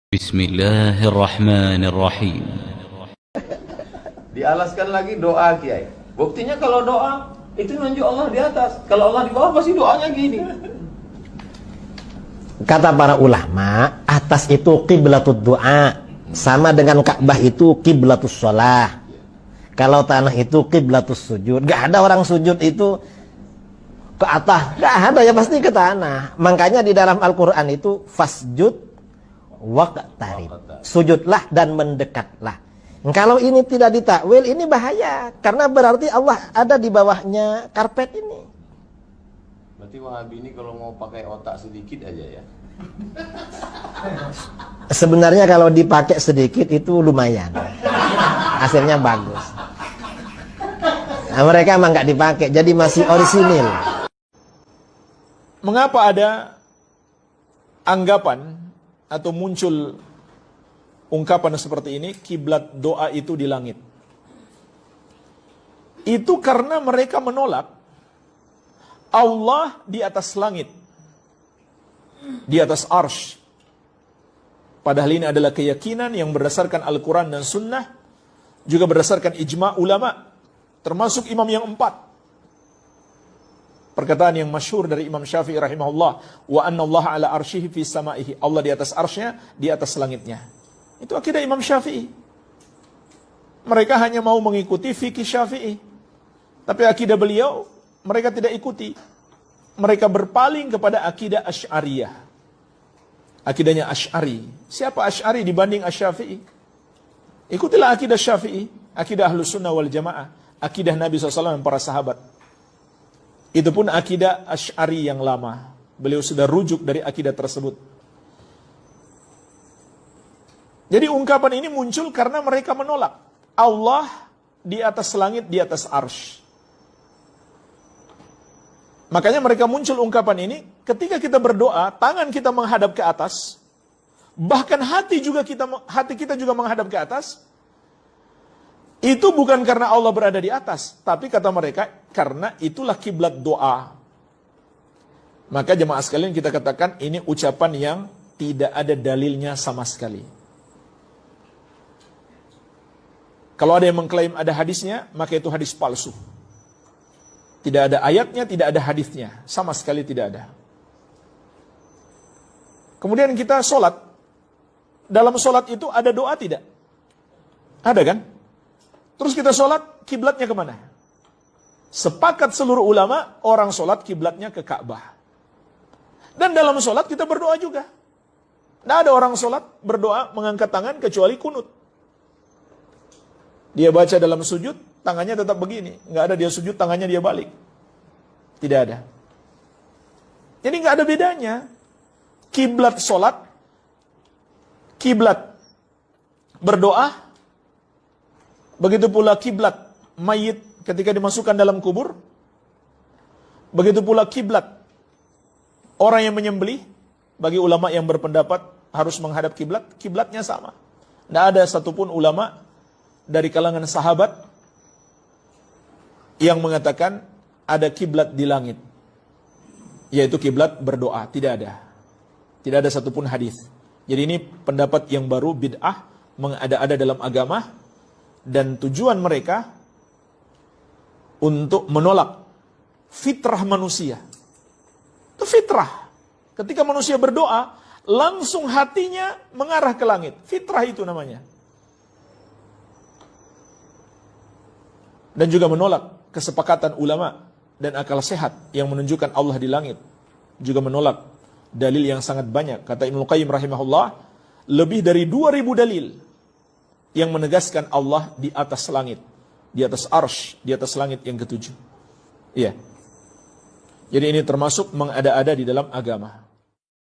Bismillahirrahmanirrahim. Dialaskan lagi doa Kiai. Buktinya kalau doa itu nunjuk Allah di atas. Kalau Allah di bawah pasti doanya gini. Kata para ulama, atas itu qiblatud doa, sama dengan Ka'bah itu qiblatus shalah. Kalau tanah itu qiblatus sujud. Gak ada orang sujud itu ke atas, gak ada, ya pasti ke tanah. Makanya di dalam Al-Quran itu fasjud waqtarib, sujudlah dan mendekatlah. Kalau ini tidak ditakwil, ini bahaya, karena berarti Allah ada di bawahnya karpet ini. Berarti Wahabi ini kalau mau pakai otak sedikit aja ya. Sebenarnya kalau dipakai sedikit itu lumayan, hasilnya bagus. Nah, mereka emang nggak dipakai, jadi masih orisinil. Mengapa ada anggapan atau muncul ungkapan seperti ini, kiblat doa itu di langit? Itu karena mereka menolak Allah di atas langit, di atas arsy. Padahal ini adalah keyakinan yang berdasarkan Al-Quran dan Sunnah, juga berdasarkan ijma' ulama, termasuk imam yang 4. Perkataan yang masyhur dari Imam Syafi'i rahimahullah, wa anna Allah ala arsyihi fi sama'ihi, Allah di atas arsy-Nya, di atas langitnya. Itu akidah Imam Syafi'i. Mereka hanya mau mengikuti fikih Syafi'i, tapi akidah beliau mereka tidak ikuti. Mereka berpaling kepada akidah Asy'ariyah. Akidahnya Asy'ari. Siapa Asy'ari dibanding Asy-Syafi'i? Ikutilah akidah Syafi'i, akidah Ahlus Sunnah wal Jamaah, akidah Nabi SAW dan para sahabat. Itu pun akidah Asy'ari yang lama. Beliau sudah rujuk dari akidah tersebut. Jadi ungkapan ini muncul karena mereka menolak Allah di atas langit, di atas arsy. Makanya mereka muncul ungkapan ini ketika kita berdoa, tangan kita menghadap ke atas, bahkan hati kita juga menghadap ke atas. Itu bukan karena Allah berada di atas, tapi kata mereka, karena itulah kiblat doa. Maka jemaah sekalian, kita katakan ini ucapan yang tidak ada dalilnya sama sekali. Kalau ada yang mengklaim ada hadisnya, maka itu hadis palsu. Tidak ada ayatnya, tidak ada hadisnya, sama sekali tidak ada. Kemudian kita sholat. Dalam sholat itu ada doa tidak? Ada kan? Terus kita sholat, kiblatnya kemana? Sepakat seluruh ulama, orang sholat kiblatnya ke Ka'bah. Dan dalam sholat kita berdoa juga. Tidak ada orang sholat berdoa mengangkat tangan kecuali kunut. Dia baca dalam sujud, tangannya tetap begini. Nggak ada dia sujud, tangannya dia balik. Tidak ada. Jadi nggak ada bedanya. Kiblat sholat, kiblat berdoa, begitu pula kiblat mayit ketika dimasukkan dalam kubur. Begitu pula kiblat orang yang menyembelih. Bagi ulama yang berpendapat harus menghadap kiblat, kiblatnya sama. Tidak ada satupun ulama dari kalangan sahabat yang mengatakan ada kiblat di langit, yaitu kiblat berdoa. Tidak ada. Tidak ada satupun hadis. Jadi ini pendapat yang baru, bid'ah, mengada-ada dalam agama. Dan tujuan mereka untuk menolak fitrah manusia. Itu fitrah. Ketika manusia berdoa, langsung hatinya mengarah ke langit. Fitrah itu namanya. Dan juga menolak kesepakatan ulama dan akal sehat yang menunjukkan Allah di langit. Juga menolak dalil yang sangat banyak. Kata Ibnu Qayyim rahimahullah, lebih dari 2000 dalil yang menegaskan Allah di atas langit, di atas arsy, di atas langit yang ketujuh. Iya. Jadi ini termasuk mengada-ada di dalam agama.